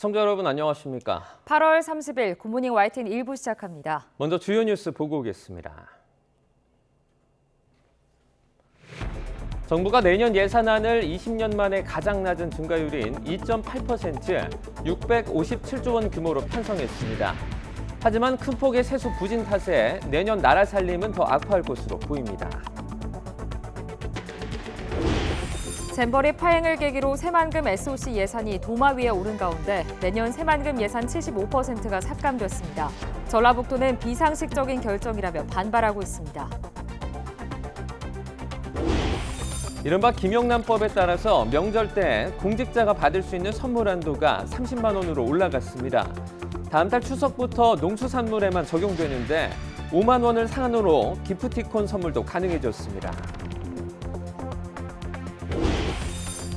시청자 여러분 안녕하십니까? 8월 30일 굿모닝 YTN 1부 시작합니다. 먼저 주요 뉴스 보고 오겠습니다. 정부가 내년 예산안을 20년 만에 가장 낮은 증가율인 2.8%, 657조 원 규모로 편성했습니다. 하지만 큰 폭의 세수 부진 탓에 내년 나라 살림은 더 악화할 것으로 보입니다. 잼버리 파행을 계기로 새만금 SOC 예산이 도마 위에 오른 가운데 내년 새만금 예산 75%가 삭감됐습니다. 전라북도는 비상식적인 결정이라며 반발하고 있습니다. 이른바 김영란법에 따라서 명절 때 공직자가 받을 수 있는 선물 한도가 30만 원으로 올라갔습니다. 다음 달 추석부터 농수산물에만 적용되는데 5만 원을 상한으로 기프티콘 선물도 가능해졌습니다.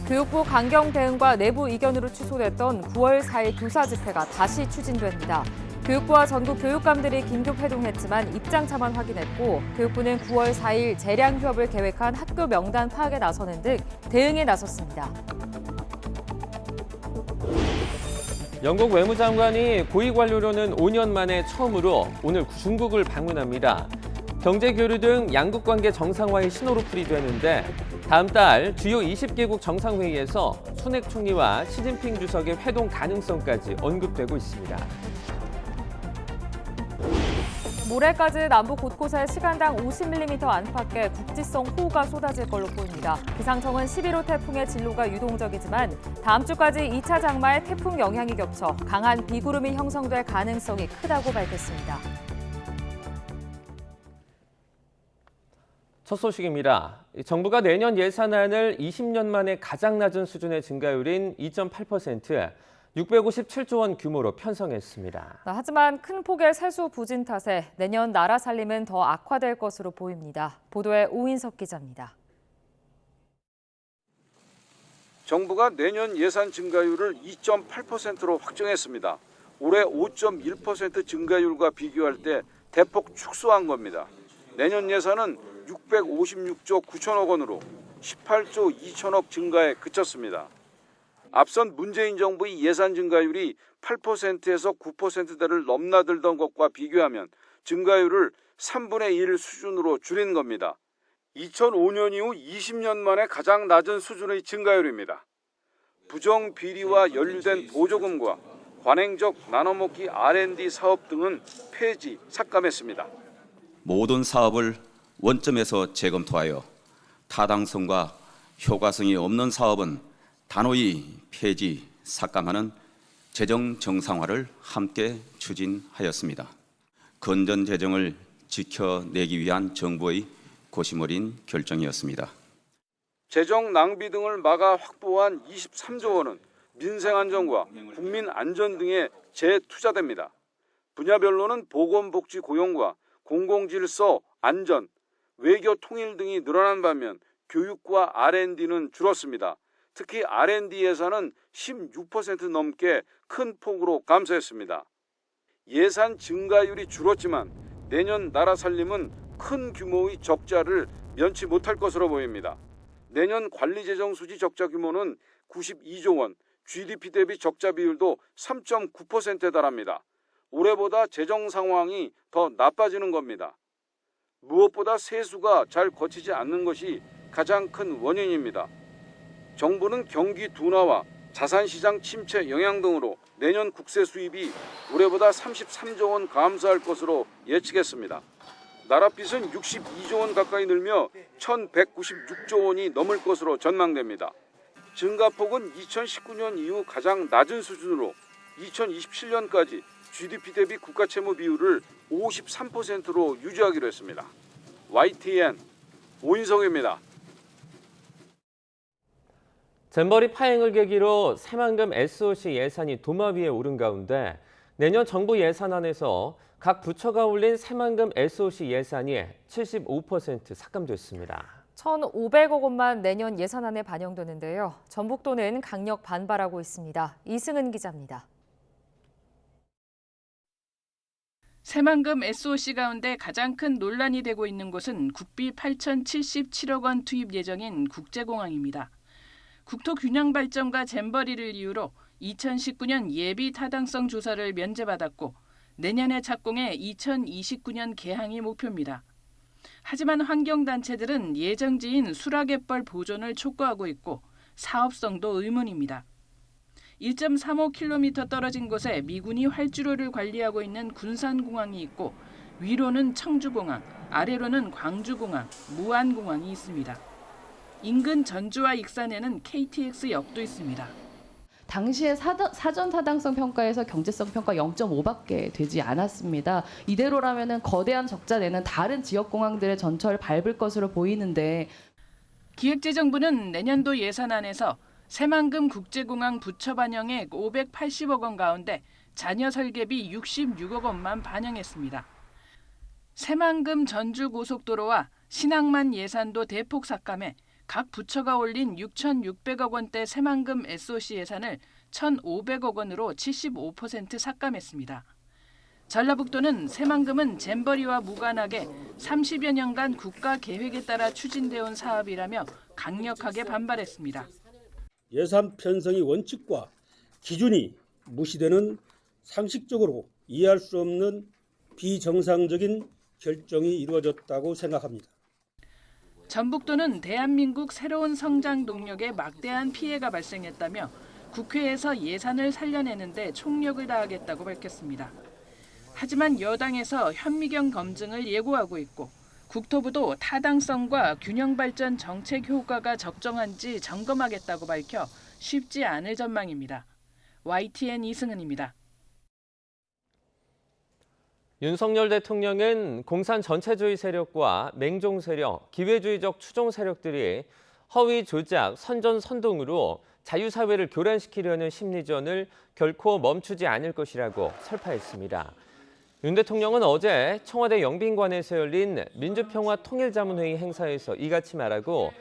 교육부 강경 대응과 내부 이견으로 취소됐던 9월 4일 교사 집회가 다시 추진됩니다. 교육부와 전국 교육감들이 긴급 회동했지만 입장차만 확인했고 교육부는 9월 4일 재량 휴업을 계획한 학교 명단 파악에 나서는 등 대응에 나섰습니다. 영국 외무장관이 고위 관료로는 5년 만에 처음으로 오늘 중국을 방문합니다. 경제 교류 등 양국 관계 정상화의 신호로 풀이되는데 다음 달 주요 20개국 정상회의에서 순핵 총리와 시진핑 주석의 회동 가능성까지 언급되고 있습니다. 모레까지 남부 곳곳에 시간당 50mm 안팎의 국지성 호우가 쏟아질 걸로 보입니다. 기상청은 11호 태풍의 진로가 유동적이지만 다음 주까지 2차 장마의 태풍 영향이 겹쳐 강한 비구름이 형성될 가능성이 크다고 밝혔습니다. 첫 소식입니다. 정부가 내년 예산안을 20년 만에 가장 낮은 수준의 증가율인 2.8%, 657조 원 규모로 편성했습니다. 하지만 큰 폭의 세수 부진 탓에 내년 나라 살림은 더 악화될 것으로 보입니다. 보도에 오인석 기자입니다. 정부가 내년 예산 증가율을 2.8%로 확정했습니다. 올해 5.1% 증가율과 비교할 때 대폭 축소한 겁니다. 내년 예산은 656조 9천억 원으로 18조 2천억 증가에 그쳤습니다. 앞선 문재인 정부의 예산 증가율이 8%에서 9%대를 넘나들던 것과 비교하면 증가율을 3분의 1 수준으로 줄인 겁니다. 2005년 이후 20년 만에 가장 낮은 수준의 증가율입니다. 부정 비리와 연루된 보조금과 관행적 나눠먹기 R&D 사업 등은 폐지, 삭감했습니다. 모든 사업을 원점에서 재검토하여 타당성과 효과성이 없는 사업은 단호히 폐지, 삭감하는 재정 정상화를 함께 추진하였습니다. 건전 재정을 지켜내기 위한 정부의 고심 어린 결정이었습니다. 재정 낭비 등을 막아 확보한 23조 원은 민생 안정과 국민 안전 등에 재투자됩니다. 분야별로는 보건복지 고용과 공공질서, 안전, 외교 통일 등이 늘어난 반면 교육과 R&D는 줄었습니다. 특히 R&D 예산은 16% 넘게 큰 폭으로 감소했습니다. 예산 증가율이 줄었지만 내년 나라 살림은 큰 규모의 적자를 면치 못할 것으로 보입니다. 내년 관리재정 수지 적자 규모는 92조 원, GDP 대비 적자 비율도 3.9%에 달합니다. 올해보다 재정 상황이 더 나빠지는 겁니다. 무엇보다 세수가 잘 거치지 않는 것이 가장 큰 원인입니다. 정부는 경기 둔화와 자산시장 침체 영향 등으로 내년 국세 수입이 올해보다 33조 원 감소할 것으로 예측했습니다. 나라 빚은 62조 원 가까이 늘며 1,196조 원이 넘을 것으로 전망됩니다. 증가폭은 2019년 이후 가장 낮은 수준으로 2027년까지 GDP 대비 국가채무 비율을 53%로 유지하기로 했습니다. YTN 오인성입니다. 잼버리 파행을 계기로 새만금 SOC 예산이 도마 위에 오른 가운데 내년 정부 예산안에서 각 부처가 올린 새만금 SOC 예산이 75% 삭감됐습니다. 1,500억 원만 내년 예산안에 반영되는데요. 전북도는 강력 반발하고 있습니다. 이승은 기자입니다. 새만금 SOC 가운데 가장 큰 논란이 되고 있는 곳은 국비 8,077억 원 투입 예정인 국제공항입니다. 국토균형 발전과 잼버리를 이유로 2019년 예비 타당성 조사를 면제받았고 내년에 착공해 2029년 개항이 목표입니다. 하지만 환경단체들은 예정지인 수라갯벌 보존을 촉구하고 있고 사업성도 의문입니다. 1.35km 떨어진 곳에 미군이 활주로를 관리하고 있는 군산공항이 있고 위로는 청주공항, 아래로는 광주공항, 무안공항이 있습니다. 인근 전주와 익산에는 KTX역도 있습니다. 당시에 사전 타당성 평가에서 경제성 평가 0.5밖에 되지 않았습니다. 이대로라면은 거대한 적자 내는 다른 지역 공항들의 전철을 밟을 것으로 보이는데 기획재정부는 내년도 예산안에서 새만금 국제공항 부처 반영액 580억 원 가운데 잔여 설계비 66억 원만 반영했습니다. 새만금 전주 고속도로와 신항만 예산도 대폭 삭감해 각 부처가 올린 6,600억 원대 새만금 SOC 예산을 1,500억 원으로 75% 삭감했습니다. 전라북도는 새만금은 잼버리와 무관하게 30여 년간 국가 계획에 따라 추진되어 온 사업이라며 강력하게 반발했습니다. 예산 편성의 원칙과 기준이 무시되는 상식적으로 이해할 수 없는 비정상적인 결정이 이루어졌다고 생각합니다. 전북도는 대한민국 새로운 성장 동력에 막대한 피해가 발생했다며 국회에서 예산을 살려내는데 총력을 다하겠다고 밝혔습니다. 하지만 여당에서 현미경 검증을 예고하고 있고 국토부도 타당성과 균형 발전 정책 효과가 적정한지 점검하겠다고 밝혀 쉽지 않을 전망입니다. YTN 이승은입니다. 윤석열 대통령은 공산 전체주의 세력과 맹종 세력, 기회주의적 추종 세력들이 허위 조작, 선전 선동으로 자유사회를 교란시키려는 심리전을 결코 멈추지 않을 것이라고 설파했습니다. 윤 대통령은 어제 청와대 영빈관에서 열린 민주평화통일자문회의 행사에서 이같이 말하고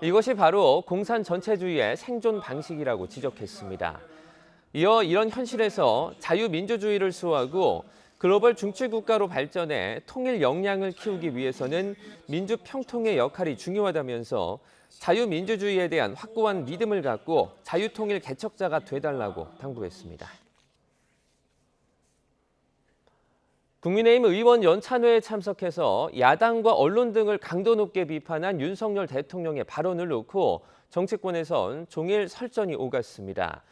이것이 바로 공산 전체주의의 생존 방식이라고 지적했습니다. 이어 이런 현실에서 자유민주주의를 수호하고 글로벌 중추국가로 발전해 통일 역량을 키우기 위해서는 민주평통의 역할이 중요하다면서 자유민주주의에 대한 확고한 믿음을 갖고 자유통일 개척자가 되달라고 당부했습니다. 국민의힘 의원 연찬회에 참석해서 야당과 언론 등을 강도 높게 비판한 윤석열 대통령의 발언을 놓고 정치권에선 종일 설전이 오갔습니다.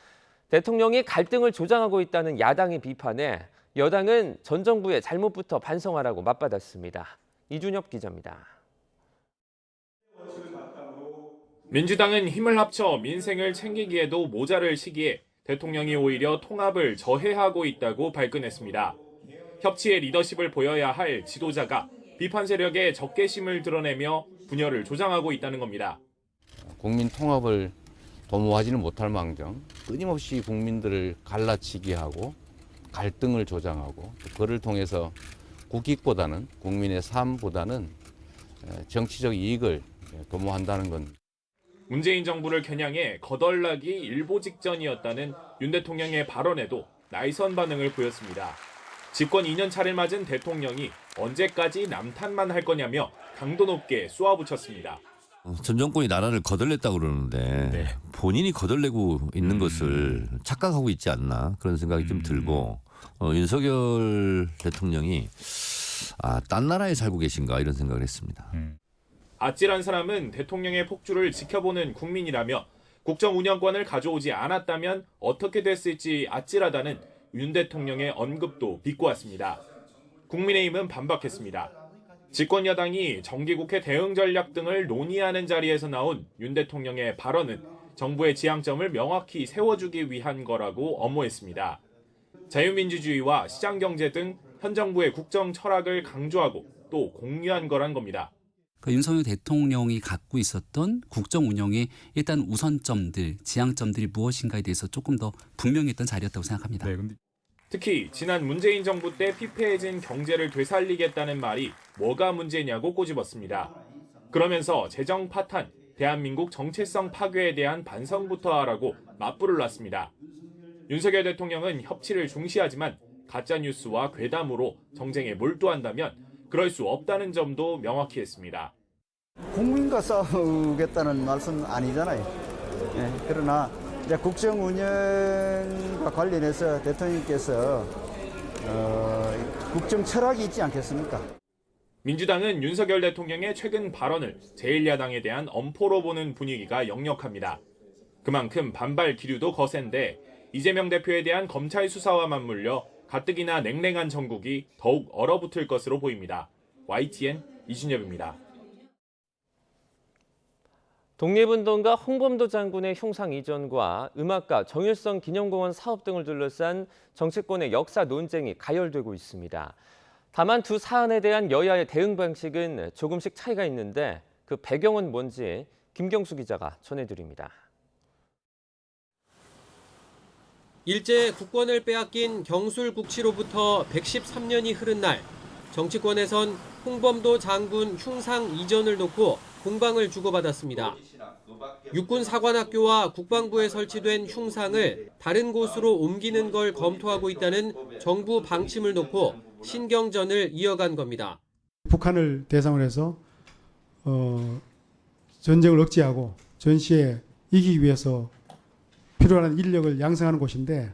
대통령이 갈등을 조장하고 있다는 야당의 비판에 여당은 전 정부의 잘못부터 반성하라고 맞받았습니다. 이준엽 기자입니다. 민주당은 힘을 합쳐 민생을 챙기기에도 모자랄 시기에 대통령이 오히려 통합을 저해하고 있다고 발끈했습니다. 협치의 리더십을 보여야 할 지도자가 비판 세력의 적개심을 드러내며 분열을 조장하고 있다는 겁니다. 국민 통합을 도모하지는 못할 망정 끊임없이 국민들을 갈라치기 하고 갈등을 조장하고 그를 통해서 국익보다는 국민의 삶보다는 정치적 이익을 도모한다는 건 문재인 정부를 겨냥해 거덜나기 일보 직전이었다는 윤 대통령의 발언에도 날선 반응을 보였습니다. 집권 2년 차를 맞은 대통령이 언제까지 남탓만 할 거냐며 강도 높게 쏘아붙였습니다. 전 정권이 나라를 거덜냈다고 그러는데 본인이 거덜내고 있는 것을 착각하고 있지 않나 그런 생각이 좀 들고 윤석열 대통령이 딴 나라에 살고 계신가 이런 생각을 했습니다. 아찔한 사람은 대통령의 폭주를 지켜보는 국민이라며 국정 운영권을 가져오지 않았다면 어떻게 됐을지 아찔하다는 윤 대통령의 언급도 비꼬았습니다. 국민의힘은 반박했습니다. 집권 여당이 정기국회 대응 전략 등을 논의하는 자리에서 나온 윤 대통령의 발언은 정부의 지향점을 명확히 세워주기 위한 거라고 엄호했습니다. 자유민주주의와 시장경제 등 현 정부의 국정 철학을 강조하고 또 공유한 거란 겁니다. 윤석열 대통령이 갖고 있었던 국정 운영의 일단 우선점들, 지향점들이 무엇인가에 대해서 조금 더 분명했던 자리였다고 생각합니다. 특히 지난 문재인 정부 때 피폐해진 경제를 되살리겠다는 말이 뭐가 문제냐고 꼬집었습니다. 그러면서 재정 파탄, 대한민국 정체성 파괴에 대한 반성부터 하라고 맞불을 놨습니다. 윤석열 대통령은 협치를 중시하지만 가짜뉴스와 괴담으로 정쟁에 몰두한다면 그럴 수 없다는 점도 명확히 했습니다. 국민과 싸우겠다는 말씀은 아니잖아요. 그러나 이제 국정 운영과 관련해서 대통령께서 국정 철학이 있지 않겠습니까? 민주당은 윤석열 대통령의 최근 발언을 제1야당에 대한 엄포로 보는 분위기가 역력합니다. 그만큼 반발 기류도 거센데 이재명 대표에 대한 검찰 수사와 맞물려 가뜩이나 냉랭한 정국이 더욱 얼어붙을 것으로 보입니다. YTN 이준엽입니다. 독립운동가 홍범도 장군의 흉상 이전과 음악가 정일성 기념공원 사업 등을 둘러싼 정치권의 역사 논쟁이 가열되고 있습니다. 다만 두 사안에 대한 여야의 대응 방식은 조금씩 차이가 있는데 그 배경은 뭔지 김경수 기자가 전해드립니다. 일제 국권을 빼앗긴 경술국치로부터 113년이 흐른 날, 정치권에선 홍범도 장군 흉상 이전을 놓고 공방을 주고받았습니다. 육군 사관학교와 국방부에 설치된 흉상을 다른 곳으로 옮기는 걸 검토하고 있다는 정부 방침을 놓고 신경전을 이어간 겁니다. 북한을 대상으로 해서 전쟁을 억제하고 전시에 이기기 위해서 필요한 인력을 양성하는 곳인데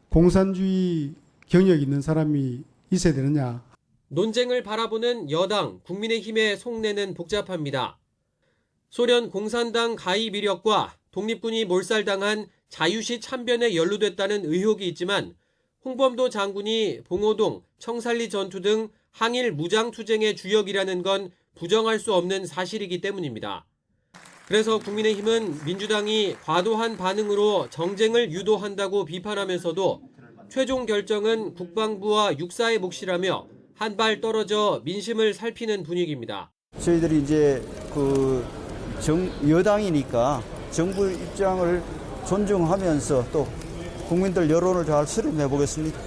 공산주의 경력이 있는 사람이 있어야 되느냐. 논쟁을 바라보는 여당 국민의힘의 속내는 복잡합니다. 소련 공산당 가입 이력과 독립군이 몰살당한 자유시 참변에 연루됐다는 의혹이 있지만 홍범도 장군이 봉오동, 청산리 전투 등 항일 무장투쟁의 주역이라는 건 부정할 수 없는 사실이기 때문입니다. 그래서 국민의힘은 민주당이 과도한 반응으로 정쟁을 유도한다고 비판하면서도 최종 결정은 국방부와 육사의 몫이라며 한 발 떨어져 민심을 살피는 분위기입니다. 저희들이 이제 여당이니까 정부 입장을 존중하면서 또 국민들 여론을 잘 수렴해 보겠습니다.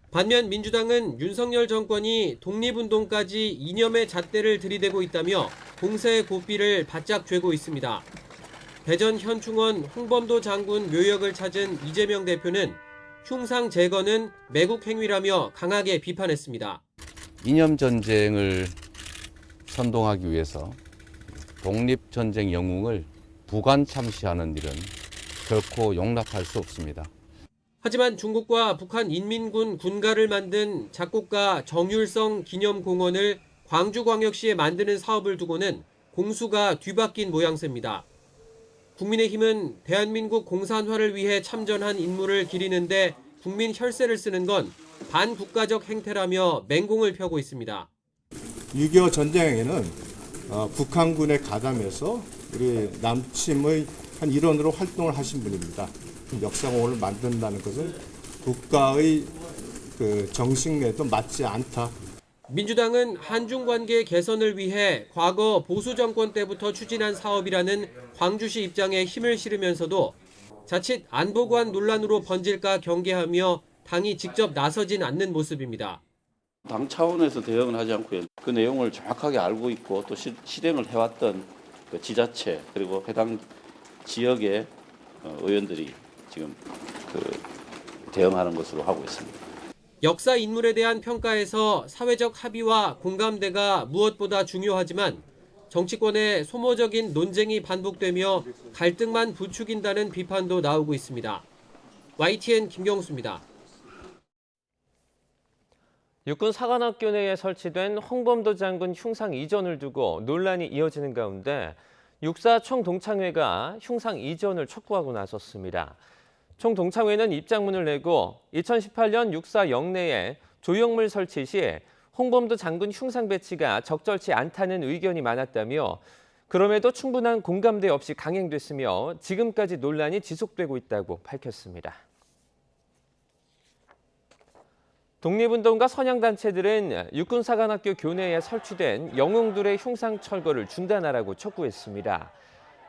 반면 민주당은 윤석열 정권이 독립운동까지 이념의 잣대를 들이대고 있다며 공세의 고삐를 바짝 쥐고 있습니다. 대전 현충원 홍범도 장군 묘역을 찾은 이재명 대표는 흉상 제거는 매국 행위라며 강하게 비판했습니다. 이념 전쟁을 선동하기 위해서 독립전쟁 영웅을 부관 참시하는 일은 결코 용납할 수 없습니다. 하지만 중국과 북한 인민군 군가를 만든 작곡가 정율성 기념공원을 광주광역시에 만드는 사업을 두고는 공수가 뒤바뀐 모양새입니다. 국민의힘은 대한민국 공산화를 위해 참전한 인물을 기리는데 국민 혈세를 쓰는 건 반국가적 행태라며 맹공을 펴고 있습니다. 6.25 전쟁에는 북한군에 가담해서 우리 남침의 한 일원으로 활동을 하신 분입니다. 역사공원을 만든다는 것은 국가의 정신에도 맞지 않다. 민주당은 한중 관계 개선을 위해 과거 보수 정권 때부터 추진한 사업이라는 광주시 입장에 힘을 실으면서도 자칫 안보관 논란으로 번질까 경계하며 당이 직접 나서진 않는 모습입니다. 당 차원에서 대응을 하지 않고요. 그 내용을 정확하게 알고 있고 또 실행을 해왔던 그 지자체 그리고 해당 지역의 의원들이 지금 대응하는 것으로 하고 있습니다. 역사 인물에 대한 평가에서 사회적 합의와 공감대가 무엇보다 중요하지만 정치권의 소모적인 논쟁이 반복되며 갈등만 부추긴다는 비판도 나오고 있습니다. YTN 김경수입니다. 육군 사관학교 내에 설치된 홍범도 장군 흉상 이전을 두고 논란이 이어지는 가운데 육사 총동창회가 흉상 이전을 촉구하고 나섰습니다. 총동창회는 입장문을 내고 2018년 육사 영내에 조형물 설치 시 홍범도 장군 흉상 배치가 적절치 않다는 의견이 많았다며 그럼에도 충분한 공감대 없이 강행됐으며 지금까지 논란이 지속되고 있다고 밝혔습니다. 독립운동가 선양단체들은 육군사관학교 교내에 설치된 영웅들의 흉상 철거를 중단하라고 촉구했습니다.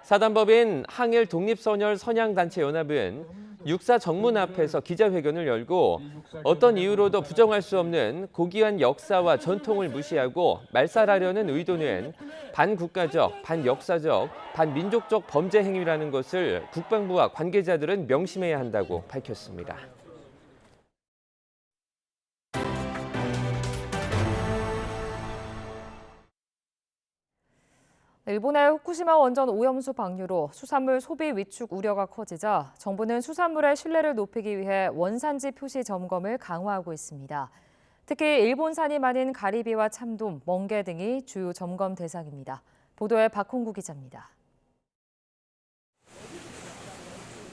사단법인 항일 독립선열 선양단체연합은 육사 정문 앞에서 기자회견을 열고 어떤 이유로도 부정할 수 없는 고귀한 역사와 전통을 무시하고 말살하려는 의도는 반국가적, 반역사적, 반민족적 범죄 행위라는 것을 국방부와 관계자들은 명심해야 한다고 밝혔습니다. 일본의 후쿠시마 원전 오염수 방류로 수산물 소비 위축 우려가 커지자 정부는 수산물의 신뢰를 높이기 위해 원산지 표시 점검을 강화하고 있습니다. 특히 일본산이 많은 가리비와 참돔, 멍게 등이 주요 점검 대상입니다. 보도에 박홍구 기자입니다.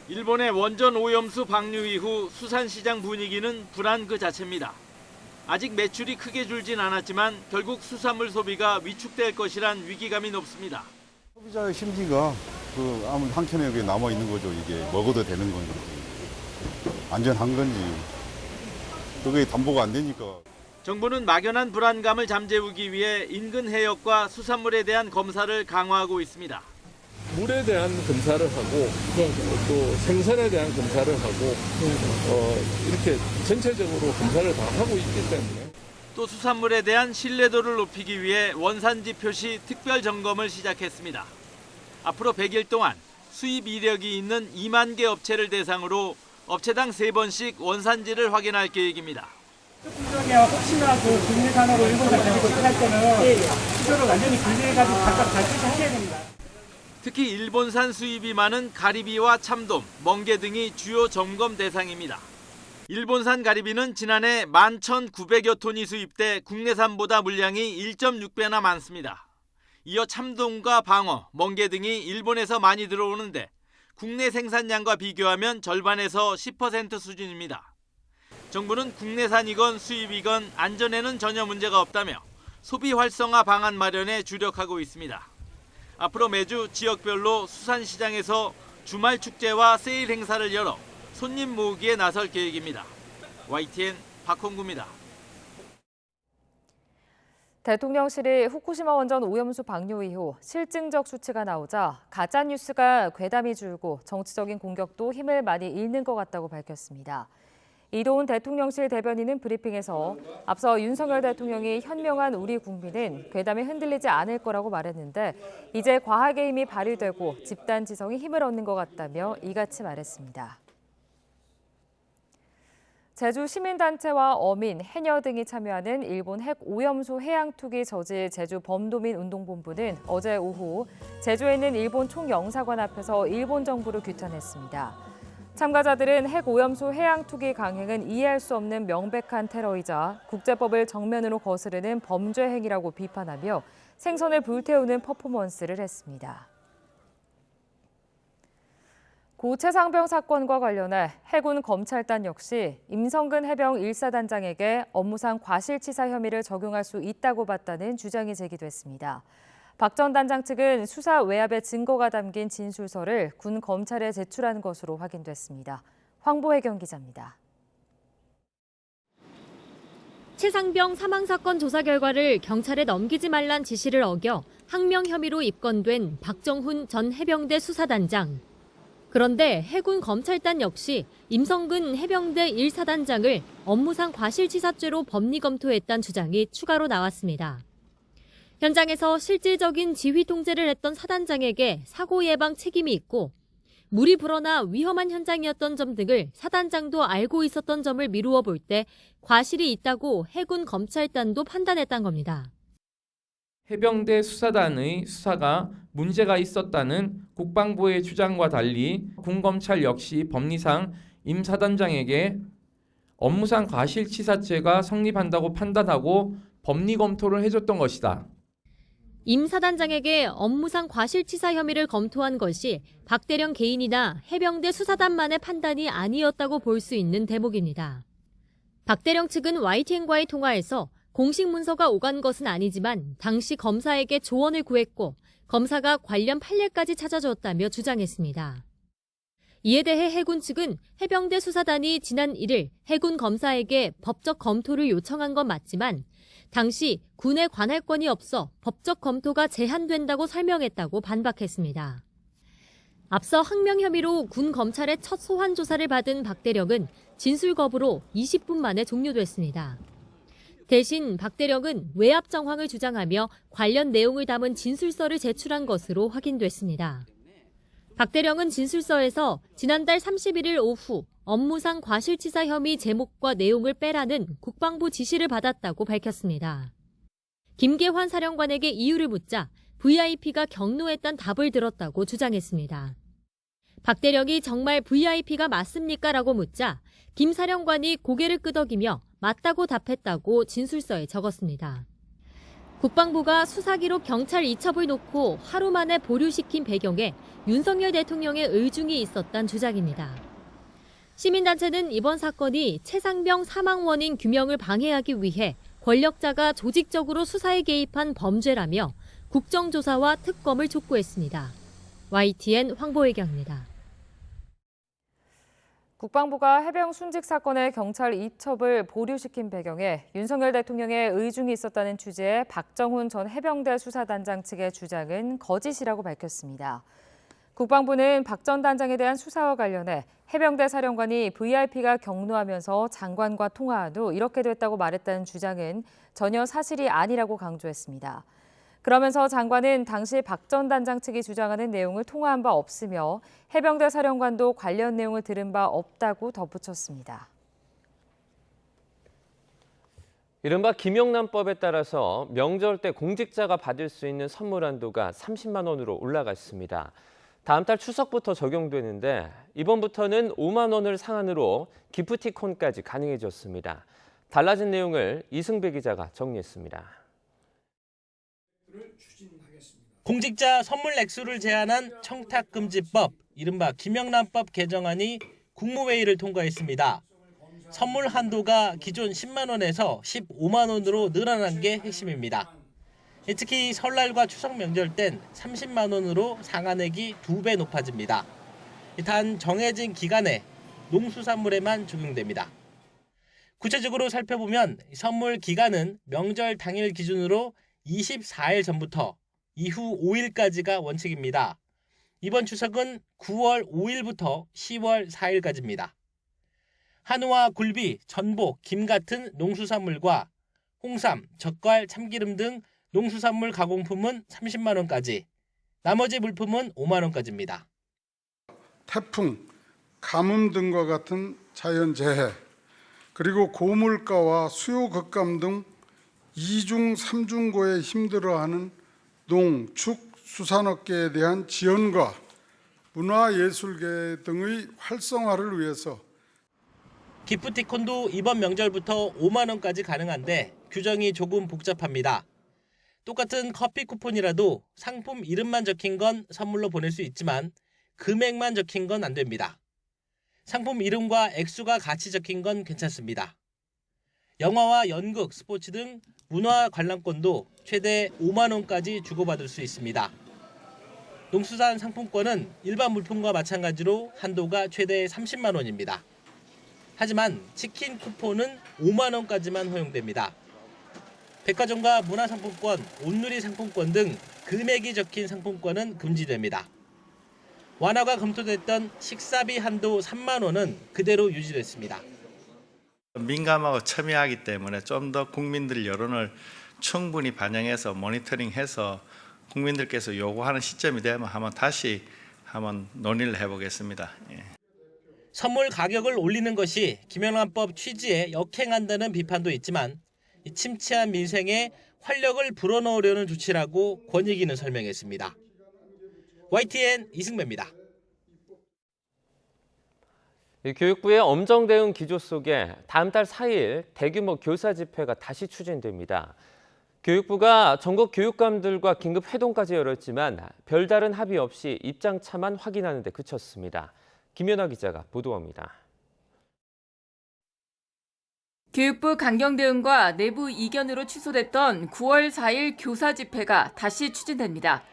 일본의 원전 오염수 방류 이후 수산시장 분위기는 불안 그 자체입니다. 아직 매출이 크게 줄진 않았지만 결국 수산물 소비가 위축될 것이란 위기감이 높습니다. 소비자의 심리가 아무래도 한켠에 여기 남아 있는 거죠. 이게 먹어도 되는 건지 안전한 건지 그게 담보가 안 되니까. 정부는 막연한 불안감을 잠재우기 위해 인근 해역과 수산물에 대한 검사를 강화하고 있습니다. 물에 대한 검사를 하고 또 생선에 대한 검사를 하고 이렇게 전체적으로 검사를 다 하고 있기 때문에 또 수산물에 대한 신뢰도를 높이기 위해 원산지 표시 특별 점검을 시작했습니다. 앞으로 100일 동안 수입 이력이 있는 2만 개 업체를 대상으로 업체당 3번씩 원산지를 확인할 계획입니다. 혹시나 국내산으로 일본산 가지고 들어갈 때는 수조를 완전히 분리해가지고 각각 다 표시하셔야 됩니다. 특히 일본산 수입이 많은 가리비와 참돔, 멍게 등이 주요 점검 대상입니다. 일본산 가리비는 지난해 11,900여 톤이 수입돼 국내산보다 물량이 1.6배나 많습니다. 이어 참돔과 방어, 멍게 등이 일본에서 많이 들어오는데 국내 생산량과 비교하면 절반에서 10% 수준입니다. 정부는 국내산이건 수입이건 안전에는 전혀 문제가 없다며 소비 활성화 방안 마련에 주력하고 있습니다. 앞으로 매주 지역별로 수산시장에서 주말 축제와 세일 행사를 열어 손님 모으기에 나설 계획입니다. YTN 박홍구입니다. 대통령실이 후쿠시마 원전 오염수 방류 이후 실증적 수치가 나오자 가짜뉴스가 괴담이 줄고 정치적인 공격도 힘을 많이 잃는 것 같다고 밝혔습니다. 이도훈 대통령실 대변인은 브리핑에서 앞서 윤석열 대통령이 현명한 우리 국민은 괴담에 흔들리지 않을 거라고 말했는데 이제 과학의 힘이 발휘되고 집단 지성이 힘을 얻는 것 같다며 이같이 말했습니다. 제주 시민단체와 어민, 해녀 등이 참여하는 일본 핵 오염수 해양 투기 저지 제주 범도민 운동본부는 어제 오후 제주에 있는 일본 총영사관 앞에서 일본 정부를 규탄했습니다. 참가자들은 핵 오염수 해양 투기 강행은 이해할 수 없는 명백한 테러이자 국제법을 정면으로 거스르는 범죄 행위라고 비판하며 생선을 불태우는 퍼포먼스를 했습니다. 고 최상병 사건과 관련해 해군 검찰단 역시 임성근 해병 1사단장에게 업무상 과실치사 혐의를 적용할 수 있다고 봤다는 주장이 제기됐습니다. 박 전 단장 측은 수사 외압의 증거가 담긴 진술서를 군 검찰에 제출한 것으로 확인됐습니다. 황보혜경 기자입니다. 최상병 사망 사건 조사 결과를 경찰에 넘기지 말란 지시를 어겨 항명 혐의로 입건된 박정훈 전 해병대 수사단장. 그런데 해군 검찰단 역시 임성근 해병대 1사단장을 업무상 과실치사죄로 법리 검토했다는 주장이 추가로 나왔습니다. 현장에서 실질적인 지휘 통제를 했던 사단장에게 사고 예방 책임이 있고 물이 불어나 위험한 현장이었던 점 등을 사단장도 알고 있었던 점을 미루어 볼 때 과실이 있다고 해군 검찰단도 판단했던 겁니다. 해병대 수사단의 수사가 문제가 있었다는 국방부의 주장과 달리 군검찰 역시 법리상 임 사단장에게 업무상 과실치사죄가 성립한다고 판단하고 법리 검토를 해줬던 것이다. 임 사단장에게 업무상 과실치사 혐의를 검토한 것이 박대령 개인이나 해병대 수사단만의 판단이 아니었다고 볼 수 있는 대목입니다. 박대령 측은 YTN과의 통화에서 공식 문서가 오간 것은 아니지만 당시 검사에게 조언을 구했고 검사가 관련 판례까지 찾아줬다며 주장했습니다. 이에 대해 해군 측은 해병대 수사단이 지난 1일 해군 검사에게 법적 검토를 요청한 건 맞지만 당시 군에 관할 건이 없어 법적 검토가 제한된다고 설명했다고 반박했습니다. 앞서 항명 혐의로 군 검찰의 첫 소환 조사를 받은 박대령은 진술 거부로 20분 만에 종료됐습니다. 대신 박대령은 외압 정황을 주장하며 관련 내용을 담은 진술서를 제출한 것으로 확인됐습니다. 박대령은 진술서에서 지난달 31일 오후 업무상 과실치사 혐의 제목과 내용을 빼라는 국방부 지시를 받았다고 밝혔습니다. 김계환 사령관에게 이유를 묻자 VIP가 경로했단 답을 들었다고 주장했습니다. 박 대령이 정말 VIP가 맞습니까? 라고 묻자 김 사령관이 고개를 끄덕이며 맞다고 답했다고 진술서에 적었습니다. 국방부가 수사기록 경찰 이첩을 놓고 하루 만에 보류시킨 배경에 윤석열 대통령의 의중이 있었단 주장입니다. 시민단체는 이번 사건이 최상병 사망 원인 규명을 방해하기 위해 권력자가 조직적으로 수사에 개입한 범죄라며 국정조사와 특검을 촉구했습니다. YTN 황보혜경입니다. 국방부가 해병 순직 사건의 경찰 이첩을 보류시킨 배경에 윤석열 대통령의 의중이 있었다는 취지의 박정훈 전 해병대 수사단장 측의 주장은 거짓이라고 밝혔습니다. 국방부는 박 전 단장에 대한 수사와 관련해 해병대 사령관이 VIP가 경로하면서 장관과 통화한 후 이렇게 됐다고 말했다는 주장은 전혀 사실이 아니라고 강조했습니다. 그러면서 장관은 당시 박 전 단장 측이 주장하는 내용을 통화한 바 없으며 해병대 사령관도 관련 내용을 들은 바 없다고 덧붙였습니다. 이른바 김영란법에 따라서 명절 때 공직자가 받을 수 있는 선물 한도가 30만 원으로 올라갔습니다. 다음 달 추석부터 적용되는데 이번부터는 5만 원을 상한으로 기프티콘까지 가능해졌습니다. 달라진 내용을 이승배 기자가 정리했습니다. 공직자 선물 액수를 제한한 청탁금지법, 이른바 김영란법 개정안이 국무회의를 통과했습니다. 선물 한도가 기존 10만 원에서 15만 원으로 늘어난 게 핵심입니다. 특히 설날과 추석 명절 땐 30만 원으로 상한액이 2배 높아집니다. 단 정해진 기간에 농수산물에만 적용됩니다. 구체적으로 살펴보면 선물 기간은 명절 당일 기준으로 24일 전부터 이후 5일까지가 원칙입니다. 이번 추석은 9월 5일부터 10월 4일까지입니다. 한우와 굴비, 전복, 김 같은 농수산물과 홍삼, 젓갈, 참기름 등 농수산물 가공품은 30만 원까지, 나머지 물품은 5만 원까지입니다. 태풍, 가뭄 등과 같은 자연재해, 그리고 고물가와 수요 급감 등 이중, 삼중고에 힘들어하는 농, 축, 수산업계에 대한 지원과 문화예술계 등의 활성화를 위해서 기프티콘도 이번 명절부터 5만 원까지 가능한데 규정이 조금 복잡합니다. 똑같은 커피 쿠폰이라도 상품 이름만 적힌 건 선물로 보낼 수 있지만 금액만 적힌 건 안 됩니다. 상품 이름과 액수가 같이 적힌 건 괜찮습니다. 영화와 연극, 스포츠 등 문화 관람권도 최대 5만 원까지 주고받을 수 있습니다. 농수산 상품권은 일반 물품과 마찬가지로 한도가 최대 30만 원입니다. 하지만 치킨 쿠폰은 5만 원까지만 허용됩니다. 백화점과 문화상품권, 온누리 상품권 등 금액이 적힌 상품권은 금지됩니다. 완화가 검토됐던 식사비 한도 3만 원은 그대로 유지됐습니다. 민감하고 첨예하기 때문에 좀 더 국민들 여론을 충분히 반영해서 모니터링해서 국민들께서 요구하는 시점이 되면 다시 한번 논의를 해보겠습니다. 선물 가격을 올리는 것이 김영란법 취지에 역행한다는 비판도 있지만 침체한 민생에 활력을 불어넣으려는 조치라고 권익위는 설명했습니다. YTN 이승배입니다. 교육부의 엄정 대응 기조 속에 다음 달 4일 대규모 교사 집회가 다시 추진됩니다. 교육부가 전국 교육감들과 긴급 회동까지 열었지만 별다른 합의 없이 입장차만 확인하는 데 그쳤습니다. 김연아 기자가 보도합니다. 교육부 강경 대응과 내부 이견으로 취소됐던 9월 4일 교사 집회가 다시 추진됩니다.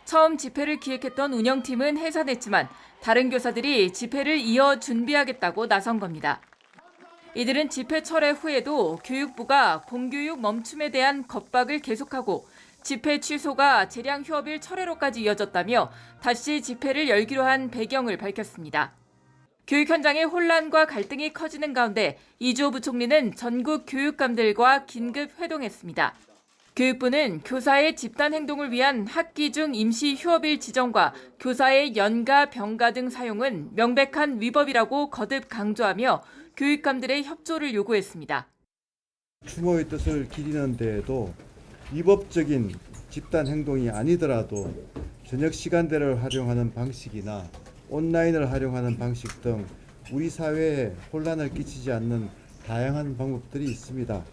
처음 집회를 기획했던 운영팀은 해산했지만 다른 교사들이 집회를 이어 준비하겠다고 나선 겁니다. 이들은 집회 철회 후에도 교육부가 공교육 멈춤에 대한 겁박을 계속하고 집회 취소가 재량 휴업일 철회로까지 이어졌다며 다시 집회를 열기로 한 배경을 밝혔습니다. 교육 현장의 혼란과 갈등이 커지는 가운데 이주호 부총리는 전국 교육감들과 긴급 회동했습니다. 교육부는 교사의 집단 행동을 위한 학기 중 임시 휴업일 지정과 교사의 연가, 병가 등 사용은 명백한 위법이라고 거듭 강조하며 교육감들의 협조를 요구했습니다. 추모의 뜻을 기리는 데에도 위법적인 집단 행동이 아니더라도 저녁 시간대를 활용하는 방식이나 온라인을 활용하는 방식 등 우리 사회에 혼란을 끼치지 않는 다양한 방법들이 있습니다.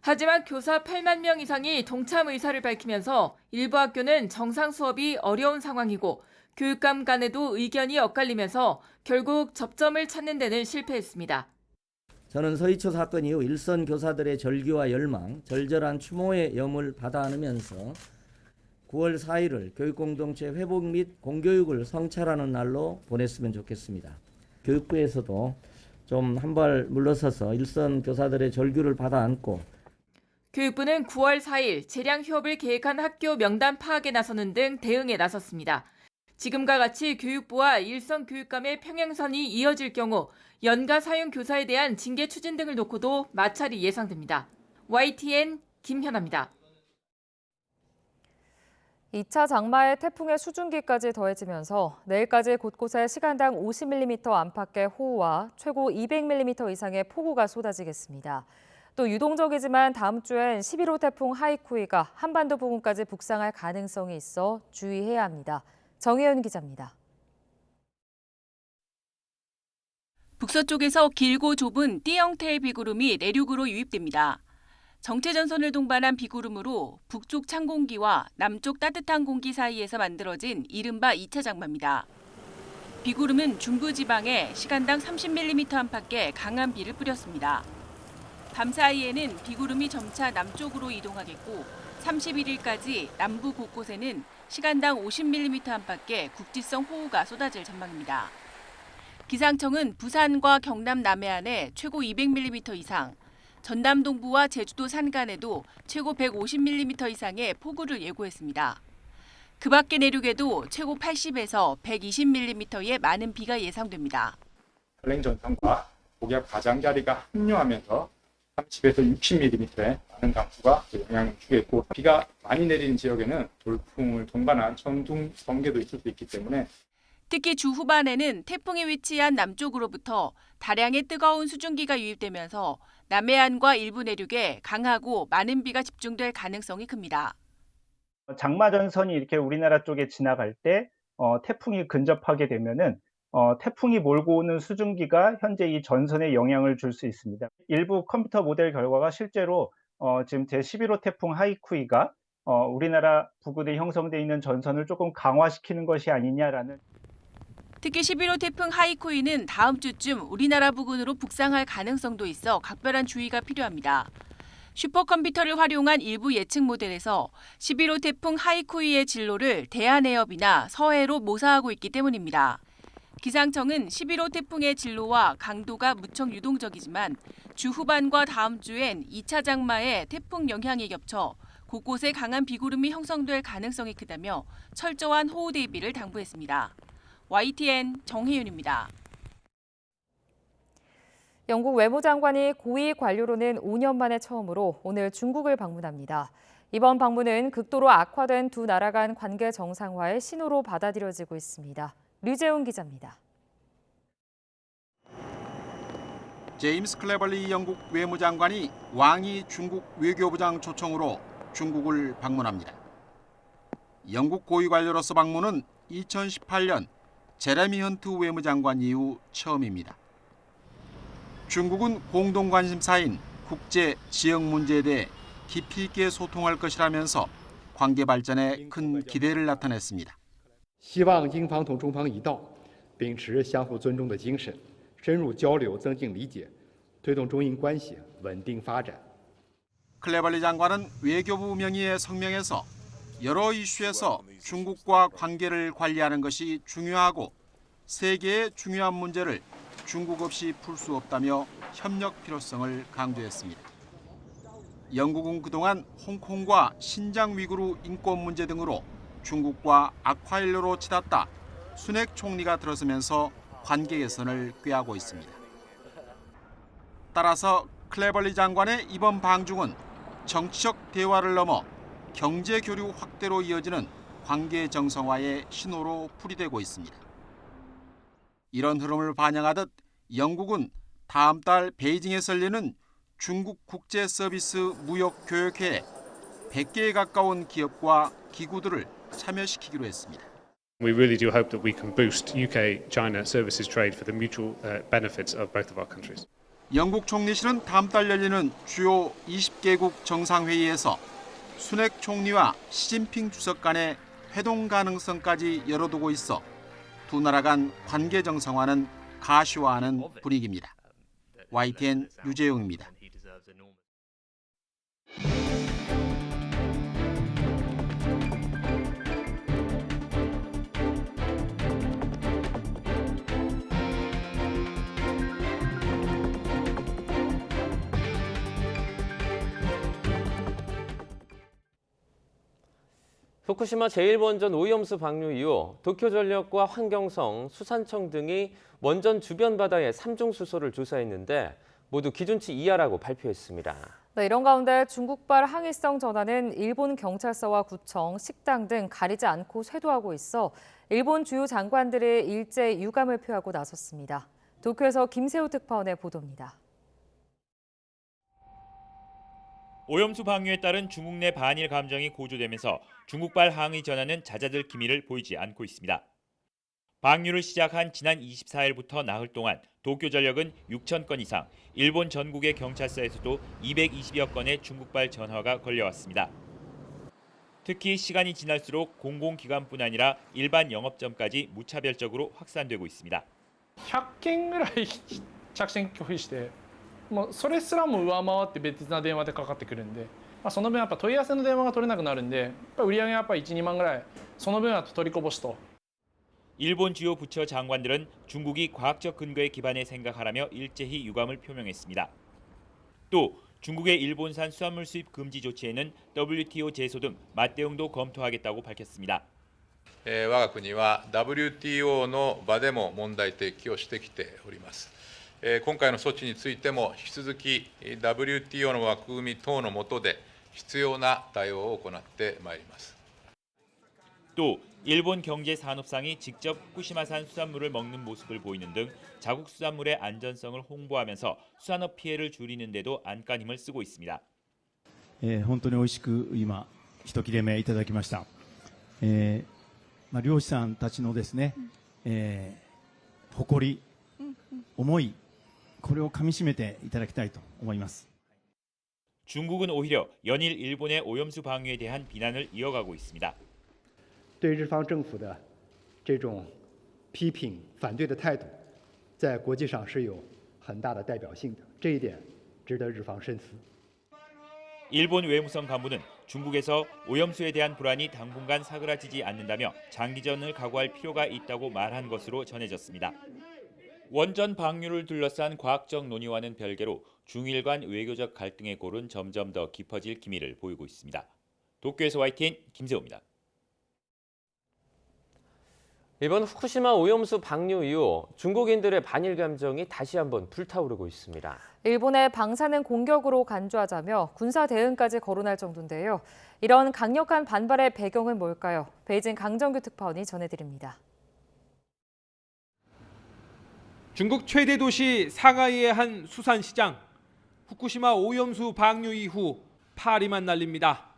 하지만 교사 8만 명 이상이 동참 의사를 밝히면서 일부 학교는 정상 수업이 어려운 상황이고 교육감 간에도 의견이 엇갈리면서 결국 접점을 찾는 데는 실패했습니다. 저는 서희초 사건 이후 일선 교사들의 절규와 열망, 절절한 추모의 염을 받아 안으면서 9월 4일을 교육공동체 회복 및 공교육을 성찰하는 날로 보냈으면 좋겠습니다. 교육부에서도 좀 한 발 물러서서 일선 교사들의 절규를 받아 안고 교육부는 9월 4일 재량 휴업을 계획한 학교 명단 파악에 나서는 등 대응에 나섰습니다. 지금과 같이 교육부와 일선 교육감의 평행선이 이어질 경우 연가 사용 교사에 대한 징계 추진 등을 놓고도 마찰이 예상됩니다. YTN 김현아입니다. 2차 장마에 태풍의 수증기까지 더해지면서 내일까지 곳곳에 시간당 50mm 안팎의 호우와 최고 200mm 이상의 폭우가 쏟아지겠습니다. 또 유동적이지만 다음 주엔 11호 태풍 하이쿠이가 한반도 부근까지 북상할 가능성이 있어 주의해야 합니다. 정혜연 기자입니다. 북서쪽에서 길고 좁은 띠 형태의 비구름이 내륙으로 유입됩니다. 정체전선을 동반한 비구름으로 북쪽 찬 공기와 남쪽 따뜻한 공기 사이에서 만들어진 이른바 2차 장마입니다. 비구름은 중부지방에 시간당 30mm 안팎의 강한 비를 뿌렸습니다. 밤 사이에는 비구름이 점차 남쪽으로 이동하겠고 31일까지 남부 곳곳에는 시간당 50mm 안팎의 국지성 호우가 쏟아질 전망입니다. 기상청은 부산과 경남 남해안에 최고 200mm 이상, 전남 동부와 제주도 산간에도 최고 150mm 이상의 폭우를 예고했습니다. 그 밖의 내륙에도 최고 80에서 120mm의 많은 비가 예상됩니다. 한랭전선과 고기압 가장자리가 합류하면서 30에서 60mm의 많은 강수가 영향을 주겠고 비가 많이 내리는 지역에는 돌풍을 동반한 천둥, 번개도 있을 수 있기 때문에 특히 주 후반에는 태풍이 위치한 남쪽으로부터 다량의 뜨거운 수증기가 유입되면서 남해안과 일부 내륙에 강하고 많은 비가 집중될 가능성이 큽니다. 장마 전선이 이렇게 우리나라 쪽에 지나갈 때 태풍이 근접하게 되면은 태풍이 몰고 오는 수증기가 현재 이 전선에 영향을 줄 수 있습니다. 일부 컴퓨터 모델 결과가 실제로 지금 제11호 태풍 하이쿠이가 우리나라 부근에 형성되어 있는 전선을 조금 강화시키는 것이 아니냐라는. 특히 11호 태풍 하이쿠이는 다음 주쯤 우리나라 부근으로 북상할 가능성도 있어 각별한 주의가 필요합니다. 슈퍼컴퓨터를 활용한 일부 예측 모델에서 11호 태풍 하이쿠이의 진로를 대한해협이나 서해로 모사하고 있기 때문입니다. 기상청은 11호 태풍의 진로와 강도가 무척 유동적이지만 주 후반과 다음 주엔 2차 장마에 태풍 영향이 겹쳐 곳곳에 강한 비구름이 형성될 가능성이 크다며 철저한 호우 대비를 당부했습니다. YTN 정혜윤입니다. 영국 외무장관이 고위 관료로는 5년 만에 처음으로 오늘 중국을 방문합니다. 이번 방문은 극도로 악화된 두 나라 간 관계 정상화의 신호로 받아들여지고 있습니다. 류재훈 기자입니다. 제임스 클레벌리 영국 외무장관이 왕이 중국 외교부장 초청으로 중국을 방문합니다. 영국 고위 관료로서 방문은 2018년 제레미 헌트 외무장관 이후 처음입니다. 중국은 공동 관심사인 국제 지역 문제에 대해 깊이 있게 소통할 것이라면서 관계 발전에 큰 기대를 나타냈습니다. 希望英方同中方一道，秉持相互尊重的精神，深入交流，增进理解，推动中英关系稳定发展。 클레벌리 장관은 외교부 명의의 성명에서 여러 이슈에서 중국과 관계를 관리하는 것이 중요하고 세계의 중요한 문제를 중국 없이 풀 수 없다며 협력 필요성을 강조했습니다. 영국은 그동안 홍콩과 신장 위구르 인권 문제 등으로 중국과 악화일로로 치닫다 순핵 총리가 들어서면서 관계 개선을 꾀하고 있습니다. 따라서 클레벌리 장관의 이번 방중은 정치적 대화를 넘어 경제 교류 확대로 이어지는 관계 정상화의 신호로 풀이되고 있습니다. 이런 흐름을 반영하듯 영국은 다음 달 베이징에서 열리는 중국 국제 서비스 무역 교역회에 100개에 가까운 기업과 기구들을 참여시키기로 했습니다. We really do hope that we can boost UK-China services trade for the mutual benefits of both of our countries. 영국 총리실은 다음 달 열리는 주요 20개국 정상회의에서 순핵 총리와 시진핑 주석 간의 회동 가능성까지 열어두고 있어 두 나라 간 관계 정상화는 가시화하는 분위기입니다. YTN 유재용입니다. 후쿠시마 제1원전 오염수 방류 이후 도쿄전력과 환경성, 수산청 등이 원전 주변 바다의 3중 수소를 조사했는데 모두 기준치 이하라고 발표했습니다. 네, 이런 가운데 중국발 항의성 전화는 일본 경찰서와 구청, 식당 등 가리지 않고 쇄도하고 있어 일본 주요 장관들의 일제 유감을 표하고 나섰습니다. 도쿄에서 김세호 특파원의 보도입니다. 오염수 방류에 따른 중국 내 반일 감정이 고조되면서 중국발 항의 전화는 잦아들 기미를 보이지 않고 있습니다. 방류를 시작한 지난 24일부터 나흘 동안 도쿄전력은 6천 건 이상, 일본 전국의 경찰서에서도 220여 건의 중국발 전화가 걸려왔습니다. 특히 시간이 지날수록 공공기관뿐 아니라 일반 영업점까지 무차별적으로 확산되고 있습니다. 100件ぐらい着信拒否して、もうそれすらも上回って別な電話でかかってくるんで、その分やっぱ問い合わせの電話が取れなくなるんで、やっぱ売り上げやっぱ 1、2万ぐらいその分は取りこぼしと。 일본 주요 부처 장관들은 중국이 과학적 근거에 기반해 생각하라며 일제히 유감을 표명했습니다. 또 중국의 일본산 수산물 수입 금지 조치에는 WTO 제소 등 맞대응도 검토하겠다고 밝혔습니다. 我が国は WTO の場でも問題提起をしてきております。今回の措置についても引き続き WTO の枠組み等の下で必要な対応を行ってまいります。 또 일본 경제산업상이 직접 후쿠시마산 수산물을 먹는 모습을 보이는 등 자국 수산물의 안전성을 홍보하면서 수산업 피해를 줄이는 데도 안간힘을 쓰고 있습니다. 本当に美味しく今一切れ目いただきました。漁師さんたちのですね、誇り、思い、これをかみしめていただきたいと思います。 중국은 오히려 연일 일본의 오염수 방류에 대한 비난을 이어가고 있습니다. 对日方政府的这种批评、反对的态度，在国际上是有很大的代表性的，这一点值得日方深思。 일본 외무성 간부는 중국에서 오염수에 대한 불안이 당분간 사그라지지 않는다며 장기전을 각오할 필요가 있다고 말한 것으로 전해졌습니다. 원전 방류를 둘러싼 과학적 논의와는 별개로 중일 간 외교적 갈등의 골은 점점 더 깊어질 기미를 보이고 있습니다. 도쿄에서 YTN 김세호입니다. 이번 후쿠시마 오염수 방류 이후 중국인들의 반일 감정이 다시 한번 불타오르고 있습니다. 일본의 방사능 공격으로 간주하자며 군사 대응까지 거론할 정도인데요. 이런 강력한 반발의 배경은 뭘까요? 베이징 강정규 특파원이 전해드립니다. 중국 최대 도시 상하이의 한 수산시장. 후쿠시마 오염수 방류 이후 파리만 날립니다.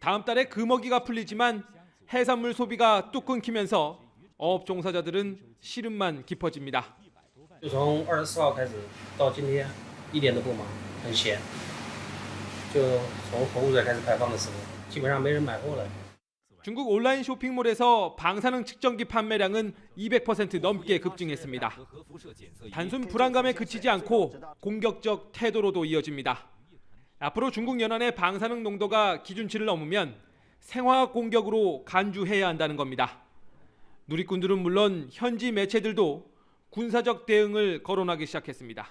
다음 달에 금어기가 풀리지만 해산물 소비가 뚝 끊기면서 어업 종사자들은 시름만 깊어집니다. 从24号开始到今天一点都不忙，很闲。就从货物水开始排放的时候，基本上没人买货了。 중국 온라인 쇼핑몰에서 방사능 측정기 판매량은 200% 넘게 급증했습니다. 단순 불안감에 그치지 않고 공격적 태도로도 이어집니다. 앞으로 중국 연안의 방사능 농도가 기준치를 넘으면 생화학 공격으로 간주해야 한다는 겁니다. 누리꾼들은 물론 현지 매체들도 군사적 대응을 거론하기 시작했습니다.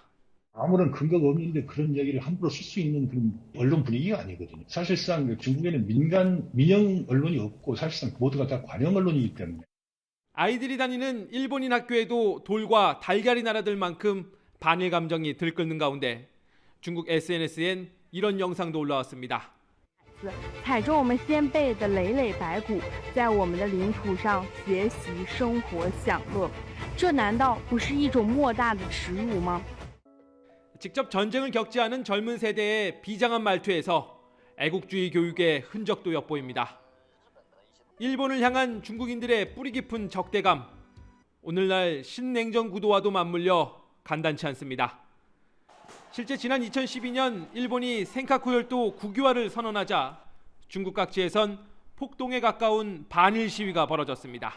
아무런 근거가 없는데 그런 얘기를 함부로 쓸 수 있는 그런 언론 분위기가 아니거든요. 사실상 중국에는 민영 언론이 없고 사실상 모두가 다 관영 언론이기 때문에. 아이들이 다니는 일본인 학교에도 돌과 달걀이 날아들 만큼 반일 감정이 들끓는 가운데 중국 SNS엔 이런 영상도 올라왔습니다. 踩着我们先辈的累累白骨，在我们的领土上学习、生活、享乐，这难道不是一种莫大的耻辱吗？ 직접 전쟁을 겪지 않은 젊은 세대의 비장한 말투에서 애국주의 교육의 흔적도 엿보입니다. 일본을 향한 중국인들의 뿌리 깊은 적대감, 오늘날 신냉전 구도와도 맞물려 간단치 않습니다. 실제 지난 2012년 일본이 센카쿠 열도 국유화를 선언하자 중국 각지에선 폭동에 가까운 반일 시위가 벌어졌습니다.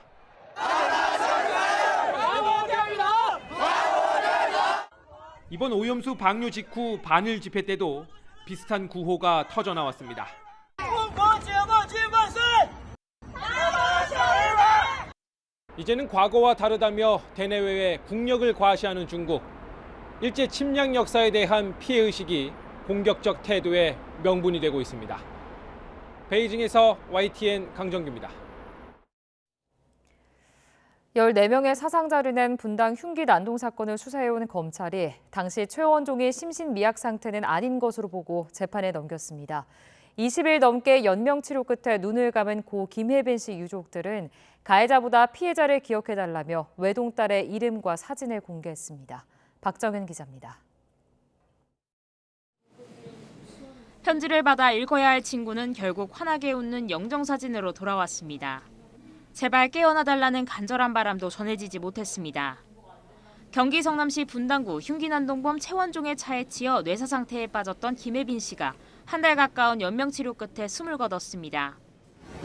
이번 오염수 방류 직후 반일 집회 때도 비슷한 구호가 터져 나왔습니다. 이제는 과거와 다르다며 대내외에 국력을 과시하는 중국. 일제 침략 역사에 대한 피해의식이 공격적 태도의 명분이 되고 있습니다. 베이징에서 YTN 강정규입니다. 14명의 사상자를 낸 분당 흉기 난동 사건을 수사해온 검찰이 당시 최원종이 심신미약 상태는 아닌 것으로 보고 재판에 넘겼습니다. 20일 넘게 연명 치료 끝에 눈을 감은 고 김혜빈 씨 유족들은 가해자보다 피해자를 기억해달라며 외동딸의 이름과 사진을 공개했습니다. 박정은 기자입니다. 편지를 받아 읽어야 할 친구는 결국 환하게 웃는 영정사진으로 돌아왔습니다. 제발 깨어나달라는 간절한 바람도 전해지지 못했습니다. 경기 성남시 분당구 흉기난동범 최원종의 차에 치여 뇌사 상태에 빠졌던 김혜빈 씨가 한 달 가까운 연명치료 끝에 숨을 거뒀습니다.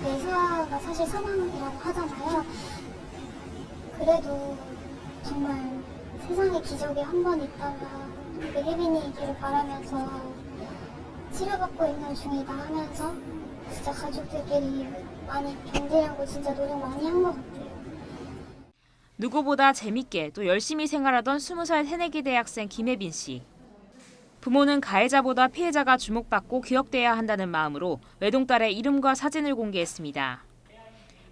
뇌사가 사실 사망이라고 하잖아요. 그래도 정말 세상에 기적이 한 번 있다면 우리 혜빈이기를 바라면서 치료받고 있는 중이다 하면서 진짜 가족들끼리 많이 견디려고 진짜 노력 많이 한 것 같아요. 누구보다 재밌게 또 열심히 생활하던 20살 새내기 대학생 김혜빈 씨. 부모는 가해자보다 피해자가 주목받고 기억돼야 한다는 마음으로 외동딸의 이름과 사진을 공개했습니다.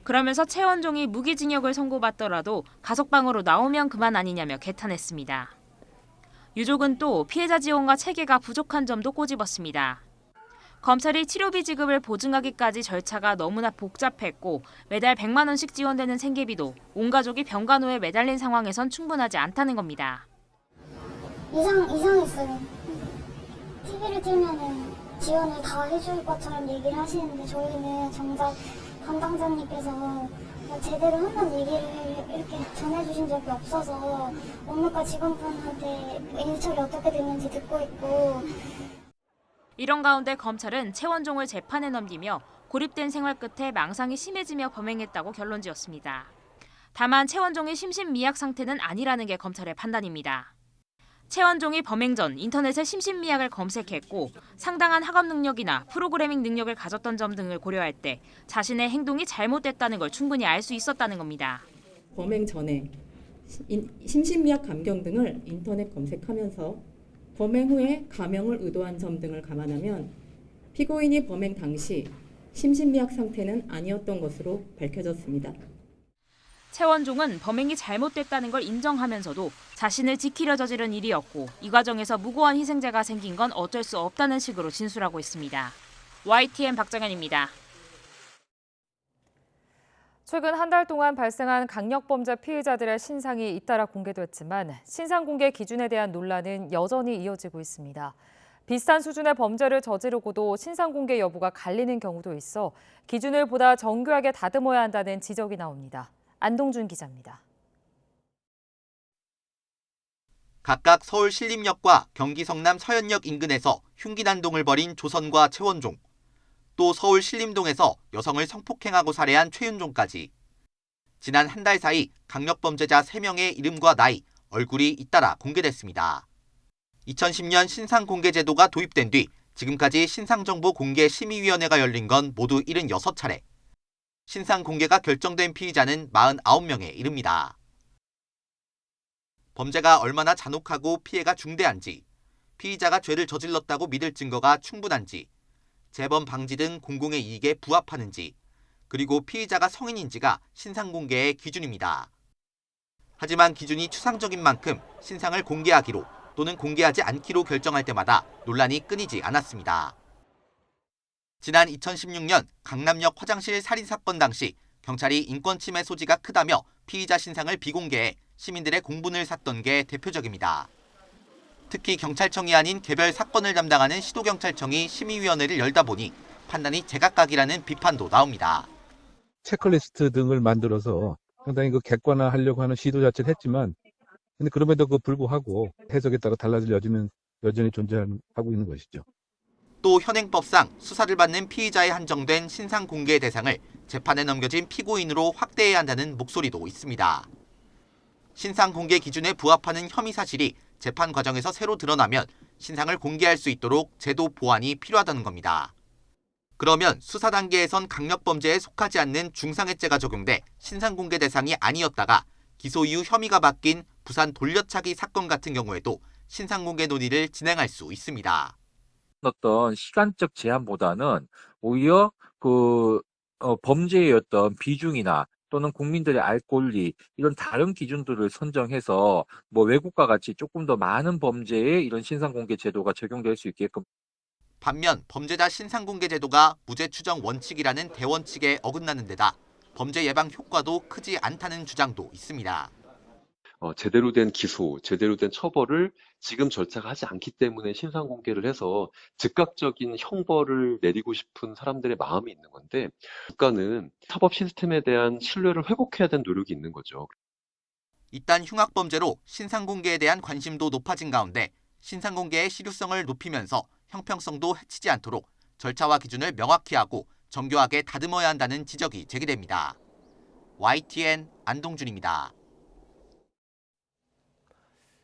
그러면서 최원종이 무기징역을 선고받더라도 가석방으로 나오면 그만 아니냐며 개탄했습니다. 유족은 또 피해자 지원과 체계가 부족한 점도 꼬집었습니다. 검찰이 치료비 지급을 보증하기까지 절차가 너무나 복잡했고 매달 100만 원씩 지원되는 생계비도 온 가족이 병간호에 매달린 상황에선 충분하지 않다는 겁니다. 이상했어요. TV를 틀면은 지원을 다 해줄 것처럼 얘기를 하시는데 저희는 정작 담당자님께서 제대로 한번 얘기를 이렇게 전해주신 적이 없어서 업무과 직원분한테 일처리 어떻게 됐는지 듣고 있고. 이런 가운데 검찰은 최원종을 재판에 넘기며 고립된 생활 끝에 망상이 심해지며 범행했다고 결론지었습니다. 다만 최원종의 심신미약 상태는 아니라는 게 검찰의 판단입니다. 최원종이 범행 전 인터넷에 심신미약을 검색했고 상당한 학업 능력이나 프로그래밍 능력을 가졌던 점 등을 고려할 때 자신의 행동이 잘못됐다는 걸 충분히 알 수 있었다는 겁니다. 범행 전에 심신미약 감경 등을 인터넷 검색하면서 범행 후에 감형을 의도한 점 등을 감안하면 피고인이 범행 당시 심신미약 상태는 아니었던 것으로 밝혀졌습니다. 최원종은 범행이 잘못됐다는 걸 인정하면서도 자신을 지키려 저지른 일이었고 이 과정에서 무고한 희생자가 생긴 건 어쩔 수 없다는 식으로 진술하고 있습니다. YTN 박정현입니다. 최근 한 달 동안 발생한 강력범죄 피해자들의 신상이 잇따라 공개됐지만 신상 공개 기준에 대한 논란은 여전히 이어지고 있습니다. 비슷한 수준의 범죄를 저지르고도 신상 공개 여부가 갈리는 경우도 있어 기준을 보다 정교하게 다듬어야 한다는 지적이 나옵니다. 안동준 기자입니다. 각각 서울 신림역과 경기 성남 서현역 인근에서 흉기 난동을 벌인 조선과 최원종, 또 서울 신림동에서 여성을 성폭행하고 살해한 최윤종까지 지난 한 달 사이 강력범죄자 3명의 이름과 나이, 얼굴이 잇따라 공개됐습니다. 2010년 신상공개제도가 도입된 뒤 지금까지 신상정보공개심의위원회가 열린 건 모두 76차례. 신상공개가 결정된 피의자는 49명에 이릅니다. 범죄가 얼마나 잔혹하고 피해가 중대한지, 피의자가 죄를 저질렀다고 믿을 증거가 충분한지, 재범 방지 등 공공의 이익에 부합하는지, 그리고 피의자가 성인인지가 신상공개의 기준입니다. 하지만 기준이 추상적인 만큼 신상을 공개하기로 또는 공개하지 않기로 결정할 때마다 논란이 끊이지 않았습니다. 지난 2016년 강남역 화장실 살인사건 당시 경찰이 인권침해 소지가 크다며 피의자 신상을 비공개해 시민들의 공분을 샀던 게 대표적입니다. 특히 경찰청이 아닌 개별 사건을 담당하는 시도경찰청이 심의위원회를 열다 보니 판단이 제각각이라는 비판도 나옵니다. 체크리스트 등을 만들어서 상당히 객관화하려고 하는 시도 자체를 했지만 근데 그럼에도 불구하고 해석에 따라 달라질 여지는 여전히 존재하고 있는 것이죠. 또 현행법상 수사를 받는 피의자에 한정된 신상 공개 대상을 재판에 넘겨진 피고인으로 확대해야 한다는 목소리도 있습니다. 신상 공개 기준에 부합하는 혐의 사실이 재판 과정에서 새로 드러나면 신상을 공개할 수 있도록 제도 보완이 필요하다는 겁니다. 그러면 수사 단계에선 강력범죄에 속하지 않는 중상해죄가 적용돼 신상 공개 대상이 아니었다가 기소 이후 혐의가 바뀐 부산 돌려차기 사건 같은 경우에도 신상 공개 논의를 진행할 수 있습니다. 어떤 시간적 제한보다는 오히려 범죄의 어떤 비중이나 또는 국민들의 알 권리 이런 다른 기준들을 선정해서 외국과 같이 조금 더 많은 범죄에 이런 신상공개 제도가 적용될 수 있게끔. 반면 범죄자 신상공개 제도가 무죄 추정 원칙이라는 대원칙에 어긋나는 데다 범죄 예방 효과도 크지 않다는 주장도 있습니다. 제대로 된 기소, 제대로 된 처벌을 지금 절차가 하지 않기 때문에 신상 공개를 해서 즉각적인 형벌을 내리고 싶은 사람들의 마음이 있는 건데 국가는 사법 시스템에 대한 신뢰를 회복해야 되는 노력이 있는 거죠. 이딴 흉악범죄로 신상 공개에 대한 관심도 높아진 가운데 신상 공개의 실효성을 높이면서 형평성도 해치지 않도록 절차와 기준을 명확히 하고 정교하게 다듬어야 한다는 지적이 제기됩니다. YTN 안동준입니다.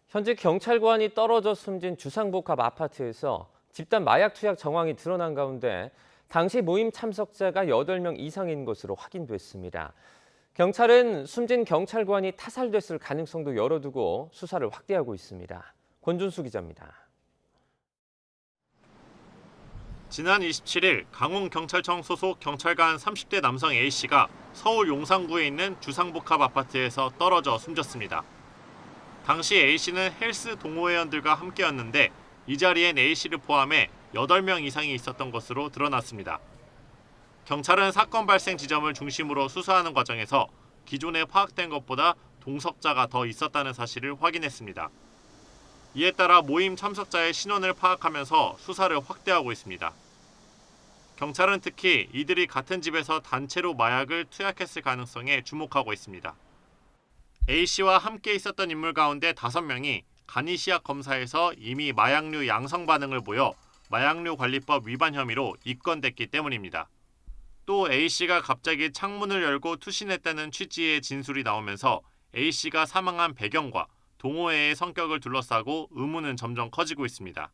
현재 경찰관이 떨어져 숨진 주상복합 아파트에서 집단 마약 투약 정황이 드러난 가운데 당시 모임 참석자가 8명 이상인 것으로 확인됐습니다. 경찰은 숨진 경찰관이 타살됐을 가능성도 열어두고 수사를 확대하고 있습니다. 권준수 기자입니다. 지난 27일 강원경찰청 소속 경찰관 30대 남성 A씨가 서울 용산구에 있는 주상복합 아파트에서 떨어져 숨졌습니다. 당시 A씨는 헬스 동호회원들과 함께였는데 이 자리엔 A씨를 포함해 8명 이상이 있었던 것으로 드러났습니다. 경찰은 사건 발생 지점을 중심으로 수사하는 과정에서 기존에 파악된 것보다 동석자가 더 있었다는 사실을 확인했습니다. 이에 따라 모임 참석자의 신원을 파악하면서 수사를 확대하고 있습니다. 경찰은 특히 이들이 같은 집에서 단체로 마약을 투약했을 가능성에 주목하고 있습니다. A씨와 함께 있었던 인물 가운데 5명이 간이시약 검사에서 이미 마약류 양성 반응을 보여 마약류 관리법 위반 혐의로 입건됐기 때문입니다. 또 A씨가 갑자기 창문을 열고 투신했다는 취지의 진술이 나오면서 A씨가 사망한 배경과 동호회의 성격을 둘러싸고 의문은 점점 커지고 있습니다.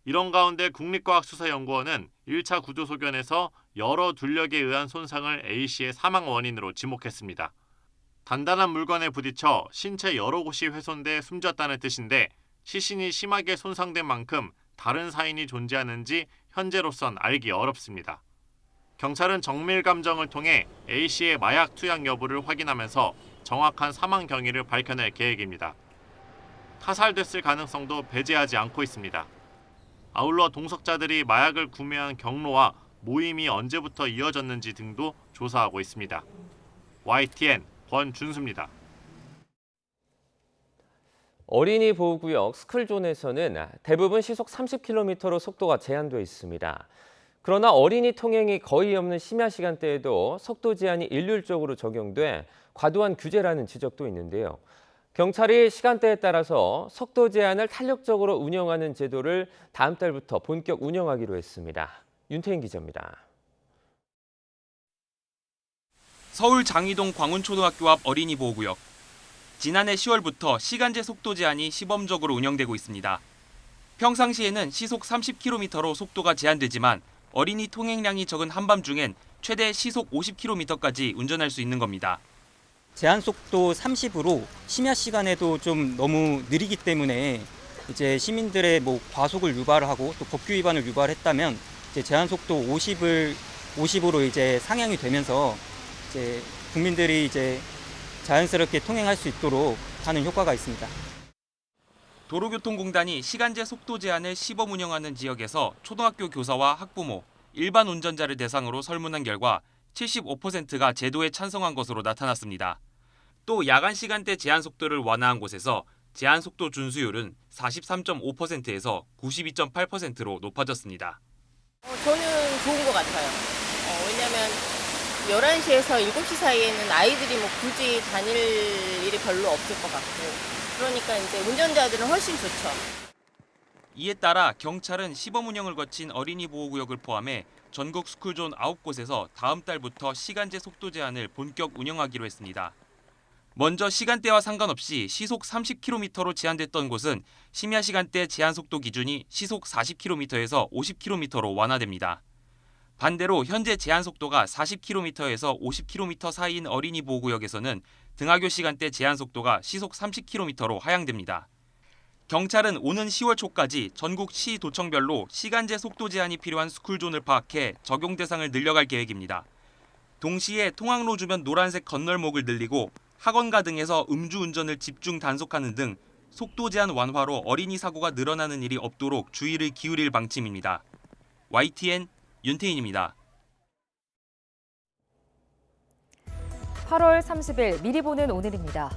이런 가운데 국립과학수사연구원은 1차 구조소견에서 여러 둘력에 의한 손상을 A씨의 사망 원인으로 지목했습니다. 단단한 물건에 부딪혀 신체 여러 곳이 훼손돼 숨졌다는 뜻인데 시신이 심하게 손상된 만큼 다른 사인이 존재하는지 현재로선 알기 어렵습니다. 경찰은 정밀 감정을 통해 A씨의 마약 투약 여부를 확인하면서 정확한 사망 경위를 밝혀낼 계획입니다. 타살됐을 가능성도 배제하지 않고 있습니다. 아울러 동석자들이 마약을 구매한 경로와 모임이 언제부터 이어졌는지 등도 조사하고 있습니다. YTN 권준수입니다. 어린이 보호구역 스쿨존에서는 대부분 시속 30km로 속도가 제한돼 있습니다. 그러나 어린이 통행이 거의 없는 심야 시간대에도 속도 제한이 일률적으로 적용돼 과도한 규제라는 지적도 있는데요. 경찰이 시간대에 따라서 속도 제한을 탄력적으로 운영하는 제도를 다음 달부터 본격 운영하기로 했습니다. 윤태인 기자입니다. 서울 장이동 광운초등학교 앞 어린이 보호구역. 지난해 10월부터 시간제 속도 제한이 시범적으로 운영되고 있습니다. 평상시에는 시속 30km로 속도가 제한되지만 어린이 통행량이 적은 한밤중엔 최대 시속 50km까지 운전할 수 있는 겁니다. 제한 속도 30으로 심야 시간에도 좀 너무 느리기 때문에 이제 시민들의 과속을 유발하고 또 법규 위반을 유발했다면 이제 제한 속도 50으로 이제 상향이 되면서 이제 국민들이 이제 자연스럽게 통행할 수 있도록 하는 효과가 있습니다. 도로교통공단이 시간제 속도 제한을 시범 운영하는 지역에서 초등학교 교사와 학부모, 일반 운전자를 대상으로 설문한 결과 75%가 제도에 찬성한 것으로 나타났습니다. 또 야간 시간대 제한 속도를 완화한 곳에서 제한 속도 준수율은 43.5%에서 92.8%로 높아졌습니다. 저는 좋은 것 같아요. 왜냐하면 11시에서 7시 사이에는 아이들이 뭐 굳이 다닐 일이 별로 없을 것 같고, 그러니까 이제 운전자들은 훨씬 좋죠. 이에 따라 경찰은 시범 운영을 거친 어린이 보호구역을 포함해 전국 스쿨존 9곳에서 다음 달부터 시간제 속도 제한을 본격 운영하기로 했습니다. 먼저 시간대와 상관없이 시속 30km로 제한됐던 곳은 심야 시간대 제한 속도 기준이 시속 40km에서 50km로 완화됩니다. 반대로 현재 제한 속도가 40km에서 50km 사이인 어린이 보호구역에서는 등하교 시간대 제한 속도가 시속 30km로 하향됩니다. 경찰은 오는 10월 초까지 전국 시 도청별로 시간제 속도 제한이 필요한 스쿨존을 파악해 적용 대상을 늘려갈 계획입니다. 동시에 통학로 주변 노란색 건널목을 늘리고 학원가 등에서 음주운전을 집중 단속하는 등 속도 제한 완화로 어린이 사고가 늘어나는 일이 없도록 주의를 기울일 방침입니다. YTN 윤태인입니다. 8월 30일 미리 보는 오늘입니다.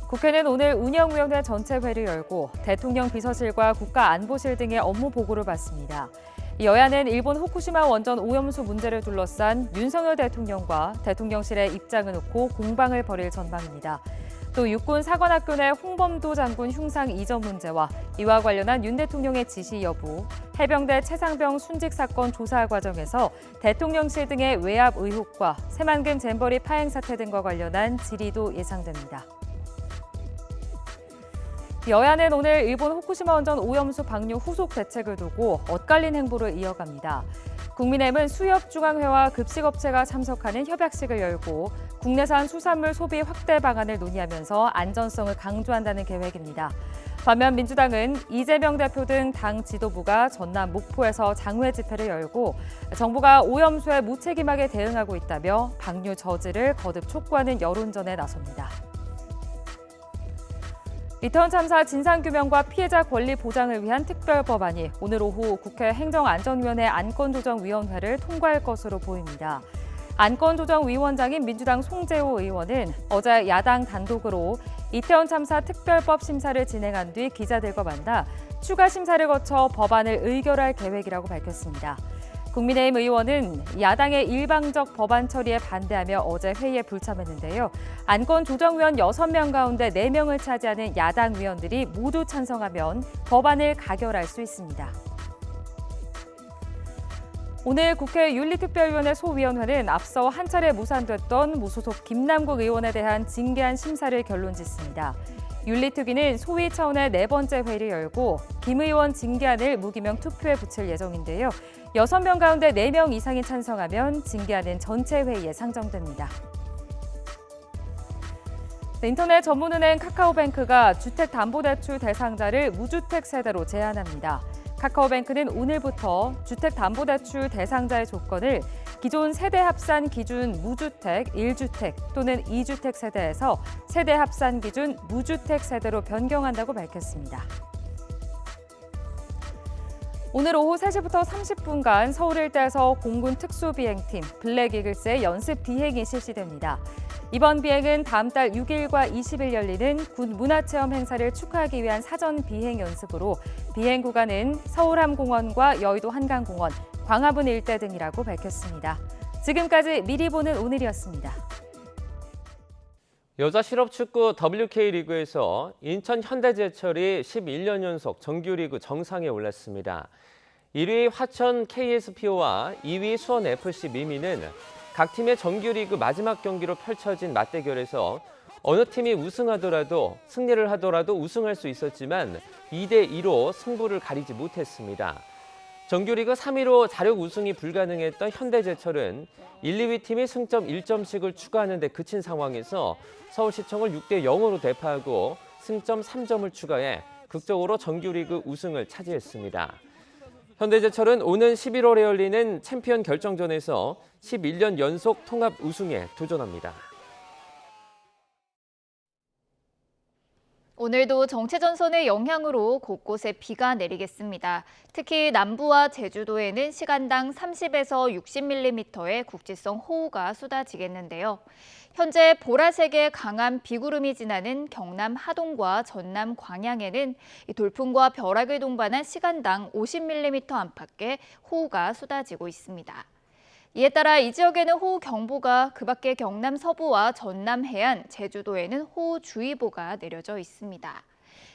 국회는 오늘 운영위원회 전체 회를 열고 대통령 비서실과 국가안보실 등의 업무 보고를 받습니다. 여야는 일본 후쿠시마 원전 오염수 문제를 둘러싼 윤석열 대통령과 대통령실의 입장을 놓고 공방을 벌일 전망입니다. 또 육군 사관학교 내 홍범도 장군 흉상 이전 문제와 이와 관련한 윤 대통령의 지시 여부, 해병대 최상병 순직 사건 조사 과정에서 대통령실 등의 외압 의혹과 새만금 잼버리 파행 사태 등과 관련한 질의도 예상됩니다. 여야는 오늘 일본 후쿠시마 원전 오염수 방류 후속 대책을 두고 엇갈린 행보를 이어갑니다. 국민의힘은 수협중앙회와 급식업체가 참석하는 협약식을 열고 국내산 수산물 소비 확대 방안을 논의하면서 안전성을 강조한다는 계획입니다. 반면 민주당은 이재명 대표 등 당 지도부가 전남 목포에서 장외 집회를 열고 정부가 오염수에 무책임하게 대응하고 있다며 방류 저지를 거듭 촉구하는 여론전에 나섭니다. 이태원 참사 진상규명과 피해자 권리 보장을 위한 특별법안이 오늘 오후 국회 행정안전위원회 안건조정위원회를 통과할 것으로 보입니다. 안건조정위원장인 민주당 송재호 의원은 어제 야당 단독으로 이태원 참사 특별법 심사를 진행한 뒤 기자들과 만나 추가 심사를 거쳐 법안을 의결할 계획이라고 밝혔습니다. 국민의힘 의원은 야당의 일방적 법안 처리에 반대하며 어제 회의에 불참했는데요. 안건조정위원 6명 가운데 4명을 차지하는 야당 위원들이 모두 찬성하면 법안을 가결할 수 있습니다. 오늘 국회 윤리특별위원회 소위원회는 앞서 한 차례 무산됐던 무소속 김남국 의원에 대한 징계안 심사를 결론짓습니다. 윤리특위는 소위 차원의 4번째 회의를 열고 김 의원 징계안을 무기명 투표에 붙일 예정인데요. 6명 가운데 4명 이상이 찬성하면 징계안은 전체 회의에 상정됩니다. 인터넷 전문은행 카카오뱅크가 주택담보대출 대상자를 무주택 세대로 제한합니다. 카카오뱅크는 오늘부터 주택담보대출 대상자의 조건을 기존 세대 합산 기준 무주택, 1주택 또는 2주택 세대에서 세대 합산 기준 무주택 세대로 변경한다고 밝혔습니다. 오늘 오후 3시부터 30분간 서울 일대에서 공군 특수비행팀 블랙이글스의 연습 비행이 실시됩니다. 이번 비행은 다음 달 6일과 20일 열리는 군 문화체험 행사를 축하하기 위한 사전 비행 연습으로 비행 구간은 서울함공원과 여의도 한강공원, 광화문 일대 등이라고 밝혔습니다. 지금까지 미리 보는 오늘이었습니다. 여자 실업축구 WK리그에서 인천 현대제철이 11년 연속 정규리그 정상에 올랐습니다. 1위 화천 KSPO와 2위 수원FC 미미는 각 팀의 정규리그 마지막 경기로 펼쳐진 맞대결에서 어느 팀이 우승하더라도 승리를 하더라도 우승할 수 있었지만 2대2로 승부를 가리지 못했습니다. 정규리그 3위로 자력 우승이 불가능했던 현대제철은 1, 2위 팀이 승점 1점씩을 추가하는 데 그친 상황에서 서울시청을 6대0으로 대파하고 승점 3점을 추가해 극적으로 정규리그 우승을 차지했습니다. 현대제철은 오는 11월에 열리는 챔피언 결정전에서 11년 연속 통합 우승에 도전합니다. 오늘도 정체전선의 영향으로 곳곳에 비가 내리겠습니다. 특히 남부와 제주도에는 시간당 30에서 60mm의 국지성 호우가 쏟아지겠는데요. 현재 보라색의 강한 비구름이 지나는 경남 하동과 전남 광양에는 돌풍과 벼락을 동반한 시간당 50mm 안팎의 호우가 쏟아지고 있습니다. 이에 따라 이 지역에는 호우경보가, 그 밖에 경남 서부와 전남 해안, 제주도에는 호우주의보가 내려져 있습니다.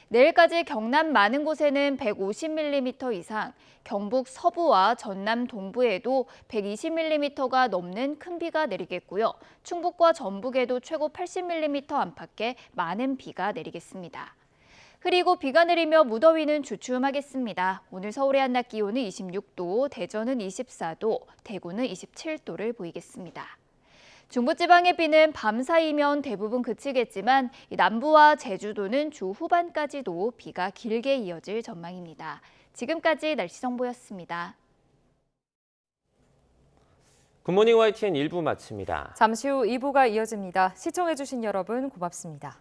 내일까지 경남 많은 곳에는 150mm 이상, 경북 서부와 전남 동부에도 120mm가 넘는 큰 비가 내리겠고요. 충북과 전북에도 최고 80mm 안팎의 많은 비가 내리겠습니다. 흐리고 비가 내리며 무더위는 주춤하겠습니다. 오늘 서울의 한낮 기온은 26도, 대전은 24도, 대구는 27도를 보이겠습니다. 중부지방의 비는 밤 사이면 대부분 그치겠지만 남부와 제주도는 주 후반까지도 비가 길게 이어질 전망입니다. 지금까지 날씨 정보였습니다. 굿모닝 YTN 1부 마칩니다. 잠시 후 2부가 이어집니다. 시청해주신 여러분 고맙습니다.